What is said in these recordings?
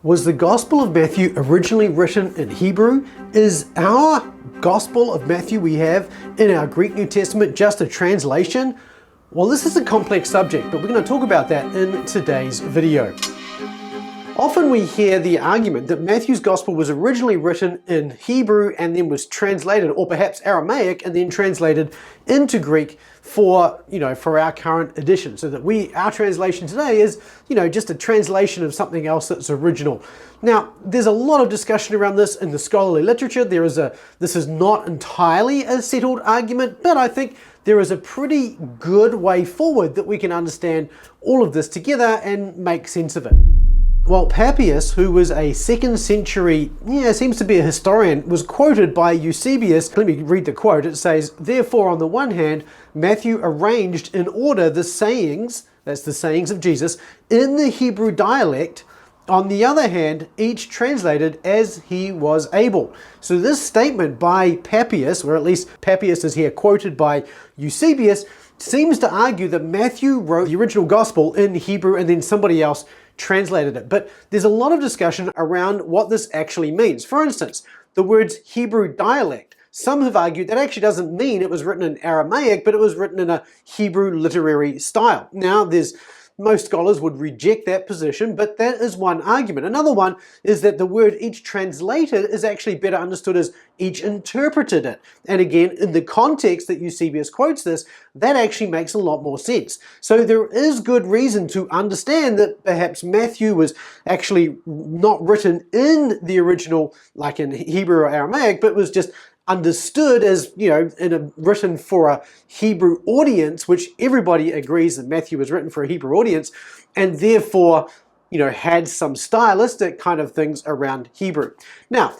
Was the Gospel of Matthew originally written in Hebrew? Is our Gospel of Matthew we have in our Greek New Testament just a translation? Well, this is a complex subject, but we're going to talk about that in today's video. Often we hear the argument that Matthew's Gospel was originally written in Hebrew and then was translated, or perhaps Aramaic, and then translated into Greek for our current edition. So that our translation today is, just a translation of something else that's original. Now, there's a lot of discussion around this in the scholarly literature. This is not entirely a settled argument, but I think there is a pretty good way forward that we can understand all of this together and make sense of it. Well, Papias, who was a 2nd century, seems to be a historian, was quoted by Eusebius. Let me read the quote. It says, "Therefore, on the one hand, Matthew arranged in order the sayings, that's the sayings of Jesus, in the Hebrew dialect. On the other hand, each translated as he was able." So this statement by Papias, or at least Papias is here quoted by Eusebius, seems to argue that Matthew wrote the original gospel in Hebrew and then somebody else translated it. But there's a lot of discussion around what this actually means. For instance, the words Hebrew dialect. Some have argued that actually doesn't mean it was written in Aramaic, but it was written in a Hebrew literary style. Now, most scholars would reject that position, but that is one argument. Another one is that the word each translated is actually better understood as each interpreted it. And again, in the context that Eusebius quotes this, that actually makes a lot more sense. So there is good reason to understand that perhaps Matthew was actually not written in the original, like in Hebrew or Aramaic, but was just understood as, written for a Hebrew audience, which everybody agrees that Matthew was written for a Hebrew audience, and therefore, had some stylistic kind of things around Hebrew. Now,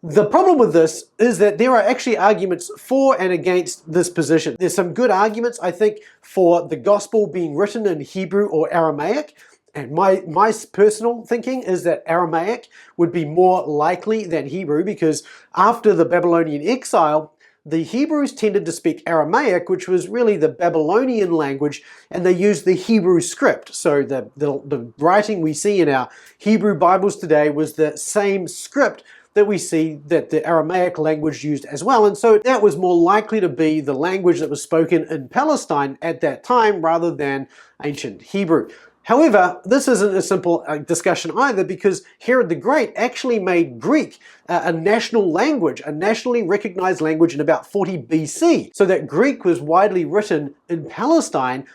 the problem with this is that there are actually arguments for and against this position. There's some good arguments, I think, for the gospel being written in Hebrew or Aramaic. And my personal thinking is that Aramaic would be more likely than Hebrew, because after the Babylonian exile, the Hebrews tended to speak Aramaic, which was really the Babylonian language, and they used the Hebrew script. So the writing we see in our Hebrew Bibles today was the same script that we see that the Aramaic language used as well. And so that was more likely to be the language that was spoken in Palestine at that time rather than ancient Hebrew. However, this isn't a simple discussion either, because Herod the Great actually made Greek a national language, a nationally recognized language in about 40 BC. So that Greek was widely written in Palestine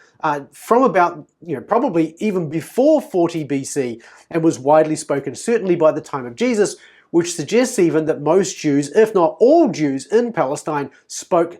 from about, probably even before 40 BC, and was widely spoken certainly by the time of Jesus, which suggests even that most Jews, if not all Jews in Palestine, spoke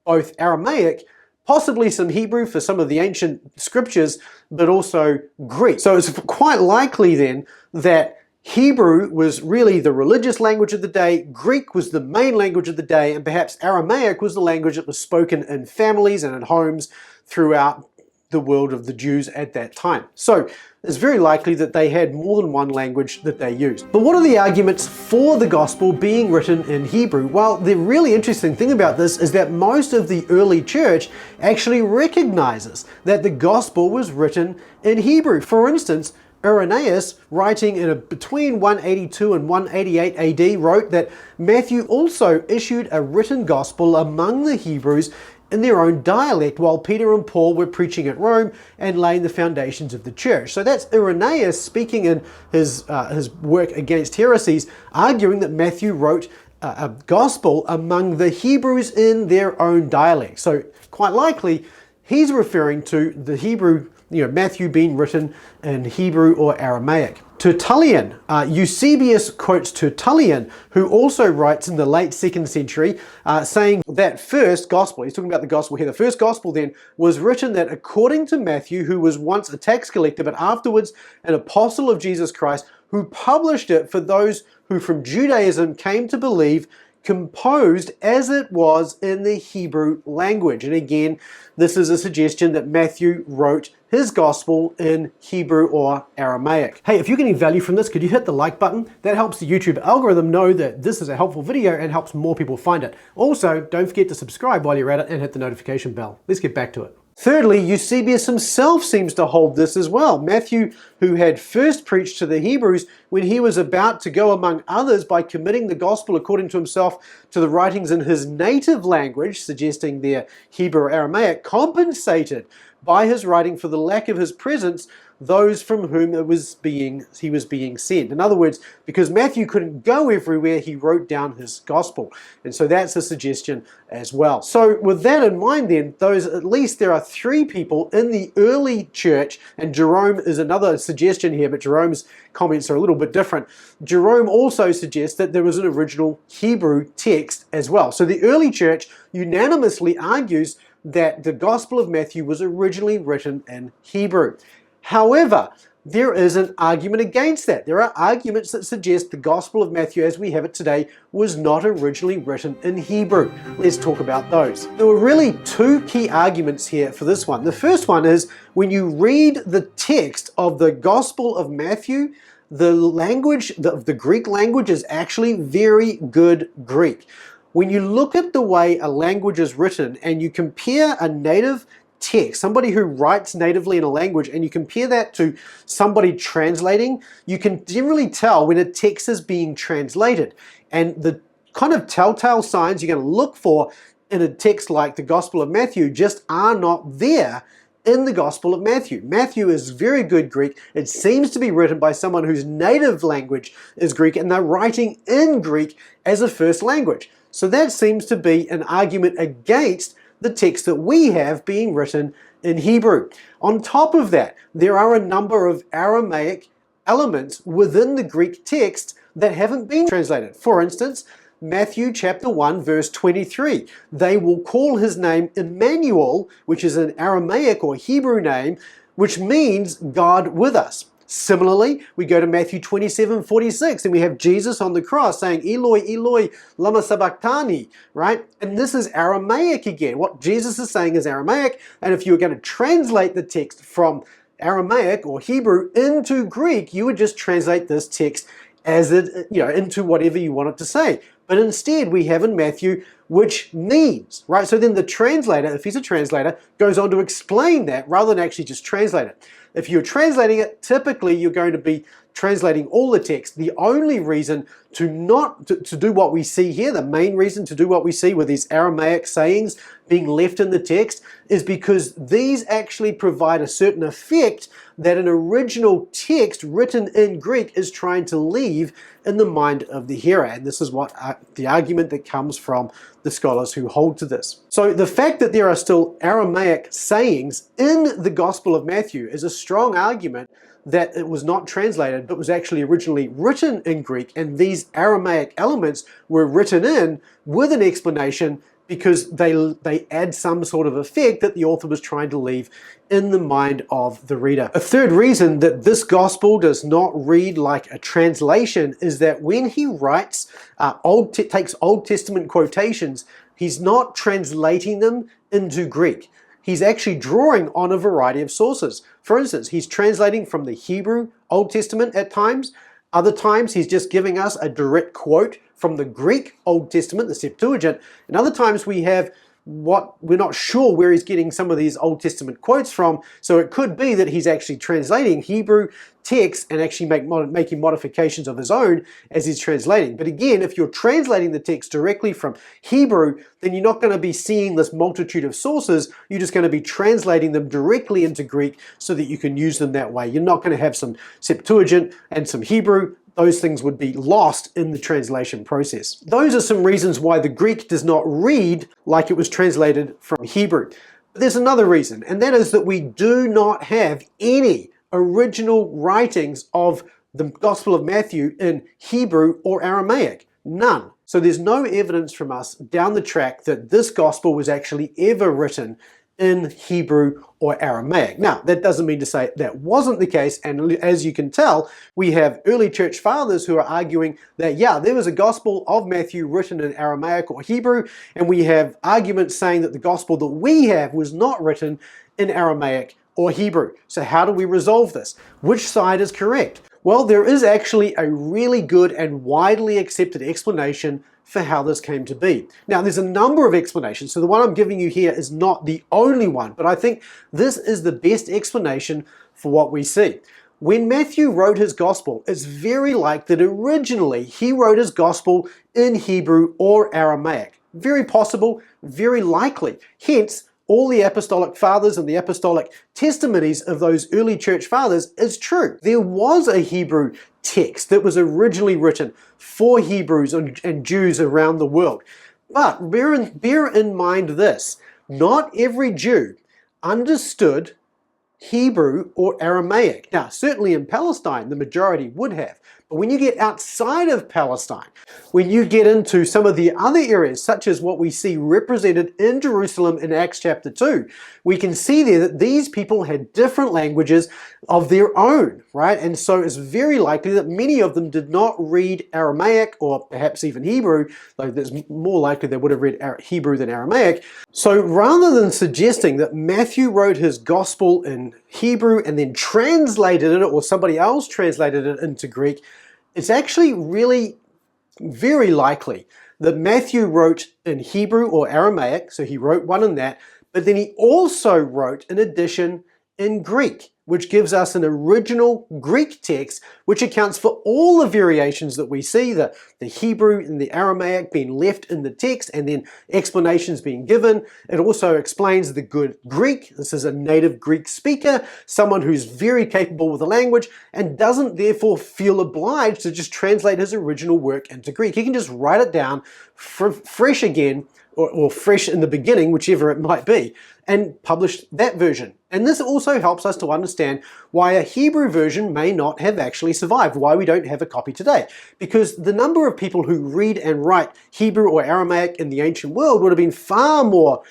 both Aramaic, possibly some Hebrew for some of the ancient scriptures, but also Greek. So it's quite likely then that Hebrew was really the religious language of the day, Greek was the main language of the day, and perhaps Aramaic was the language that was spoken in families and in homes throughout the world of the Jews at that time. So it's very likely that they had more than one language that they used. But what are the arguments for the gospel being written in Hebrew? Well, the really interesting thing about this is that most of the early church actually recognizes that the gospel was written in Hebrew. For instance, Irenaeus, writing in between 182 and 188 AD, wrote that Matthew also issued a written gospel among the Hebrews in their own dialect, while Peter and Paul were preaching at Rome and laying the foundations of the church. So that's Irenaeus speaking in his work against heresies, arguing that Matthew wrote a gospel among the Hebrews in their own dialect. So quite likely, he's referring to the Hebrew, Matthew being written in Hebrew or Aramaic. Tertullian, Eusebius quotes Tertullian, who also writes in the late 2nd century, saying that first gospel, he's talking about the gospel here, the first gospel then was written that according to Matthew, who was once a tax collector, but afterwards an apostle of Jesus Christ, who published it for those who from Judaism came to believe, composed as it was in the Hebrew language. And again, this is a suggestion that Matthew wrote his gospel in Hebrew or Aramaic. Hey, if you're getting value from this, could you hit the like button? That helps the YouTube algorithm know that this is a helpful video and helps more people find it. Also, don't forget to subscribe while you're at it and hit the notification bell. Let's get back to it. Thirdly, Eusebius himself seems to hold this as well. Matthew, who had first preached to the Hebrews when he was about to go among others by committing the gospel according to himself to the writings in his native language, suggesting their Hebrew or Aramaic, compensated by his writing for the lack of his presence those from whom he was being sent. In other words, because Matthew couldn't go everywhere, he wrote down his gospel. And so that's a suggestion as well. So with that in mind then, at least there are three people in the early church, and Jerome is another suggestion here, but Jerome's comments are a little bit different. Jerome also suggests that there was an original Hebrew text as well. So the early church unanimously argues that the Gospel of Matthew was originally written in Hebrew. However, there is an argument against that. There are arguments that suggest the Gospel of Matthew as we have it today was not originally written in Hebrew. Let's talk about those. There were really two key arguments here for this one. The first one is when you read the text of the Gospel of Matthew, the language of the Greek language is actually very good Greek. When you look at the way a language is written and you compare a native text, somebody who writes natively in a language, and you compare that to somebody translating, you can generally tell when a text is being translated. And the kind of telltale signs you're going to look for in a text like the Gospel of Matthew just are not there in the Gospel of Matthew. Matthew is very good Greek. It seems to be written by someone whose native language is Greek, and they're writing in Greek as a first language. So that seems to be an argument against the text that we have being written in Hebrew. On top of that, there are a number of Aramaic elements within the Greek text that haven't been translated. For instance, Matthew chapter 1 verse 23. They will call his name Emmanuel, which is an Aramaic or Hebrew name, which means God with us. Similarly, we go to Matthew 27:46 and we have Jesus on the cross saying, Eloi, Eloi, lama sabachthani, right? And this is Aramaic again. What Jesus is saying is Aramaic, and if you were going to translate the text from Aramaic or Hebrew into Greek, you would just translate this text as it, into whatever you want it to say. But instead, we have in Matthew, which means, right? So then the translator, if he's a translator, goes on to explain that rather than actually just translate it. If you're translating it, typically you're going to be translating all the text. The only reason to do what we see here, the main reason to do what we see with these Aramaic sayings being left in the text, is because these actually provide a certain effect that an original text written in Greek is trying to leave in the mind of the hearer. And this is what the argument that comes from the scholars who hold to this. So the fact that there are still Aramaic sayings in the Gospel of Matthew is a strong argument that it was not translated but was actually originally written in Greek, and these Aramaic elements were written in with an explanation because they add some sort of effect that the author was trying to leave in the mind of the reader. A third reason that this gospel does not read like a translation is that when he writes, takes Old Testament quotations, he's not translating them into Greek. He's actually drawing on a variety of sources. For instance, he's translating from the Hebrew Old Testament at times. Other times he's just giving us a direct quote from the Greek Old Testament, the Septuagint. And other times we have we're not sure where he's getting some of these Old Testament quotes from. So it could be that he's actually translating Hebrew text and actually making modifications of his own as he's translating. But again, if you're translating the text directly from Hebrew, then you're not going to be seeing this multitude of sources. You're just going to be translating them directly into Greek so that you can use them that way. You're not going to have some Septuagint and some Hebrew. Those things would be lost in the translation process. Those are some reasons why the Greek does not read like it was translated from Hebrew. But there's another reason, and that is that we do not have any original writings of the Gospel of Matthew in Hebrew or Aramaic. None. So there's no evidence from us down the track that this Gospel was actually ever written in Hebrew or Aramaic. Now, that doesn't mean to say that wasn't the case, and as you can tell, we have early church fathers who are arguing that, yeah, there was a Gospel of Matthew written in Aramaic or Hebrew, and we have arguments saying that the Gospel that we have was not written in Aramaic or Hebrew. So how do we resolve this? Which side is correct? Well, there is actually a really good and widely accepted explanation for how this came to be. Now, there's a number of explanations, so the one I'm giving you here is not the only one, but I think this is the best explanation for what we see. When Matthew wrote his gospel, it's very likely that originally he wrote his gospel in Hebrew or Aramaic. Very possible, very likely. Hence, all the apostolic fathers and the apostolic testimonies of those early church fathers is true. There was a Hebrew text that was originally written for Hebrews and Jews around the world. But bear in mind this, not every Jew understood Hebrew or Aramaic. Now, certainly in Palestine, the majority would have. But when you get outside of Palestine, when you get into some of the other areas, such as what we see represented in Jerusalem in Acts chapter 2, we can see there that these people had different languages of their own, right? And so it's very likely that many of them did not read Aramaic or perhaps even Hebrew, though it's more likely they would have read Hebrew than Aramaic. So rather than suggesting that Matthew wrote his gospel in Hebrew and then translated it, or somebody else translated it into Greek, it's actually really very likely that Matthew wrote in Hebrew or Aramaic, so he wrote one in that, but then he also wrote an edition in Greek, which gives us an original Greek text, which accounts for all the variations that we see, the Hebrew and the Aramaic being left in the text and then explanations being given. It also explains the good Greek. This is a native Greek speaker, someone who's very capable with the language and doesn't therefore feel obliged to just translate his original work into Greek. He can just write it down fresh again, or fresh in the beginning, whichever it might be, and publish that version. And this also helps us to understand why a Hebrew version may not have actually survived, why we don't have a copy today. Because the number of people who read and write Hebrew or Aramaic in the ancient world would have been far more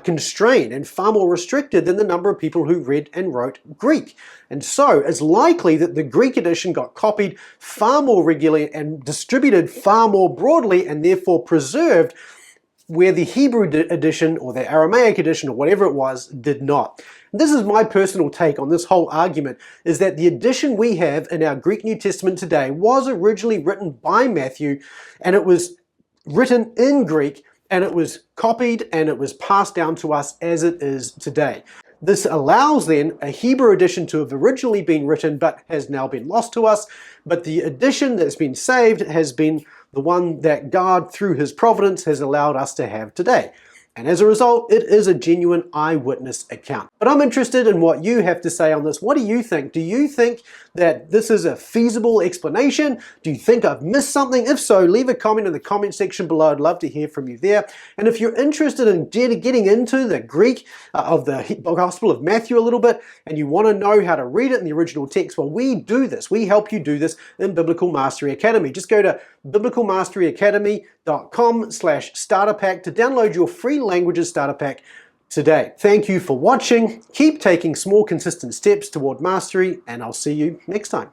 constrained and far more restricted than the number of people who read and wrote Greek. And so it's likely that the Greek edition got copied far more regularly and distributed far more broadly and therefore preserved, where the Hebrew edition or the Aramaic edition or whatever it was did not. This is my personal take on this whole argument, is that the edition we have in our Greek New Testament today was originally written by Matthew, and it was written in Greek, and it was copied and it was passed down to us as it is today. This allows then a Hebrew edition to have originally been written but has now been lost to us, but the edition that's been saved has been the one that God, through his providence, has allowed us to have today. And as a result, it is a genuine eyewitness account. But I'm interested in what you have to say on this. What do you think? Do you think that this is a feasible explanation? Do you think I've missed something? If so, leave a comment in the comment section below. I'd love to hear from you there. And if you're interested in getting into the Greek of the Gospel of Matthew a little bit, and you want to know how to read it in the original text, well, we do this. We help you do this in Biblical Mastery Academy. Just go to biblicalmasteryacademy.com/starterpack to download your free languages starter pack today. Thank you for watching. Keep taking small, consistent steps toward mastery, and I'll see you next time.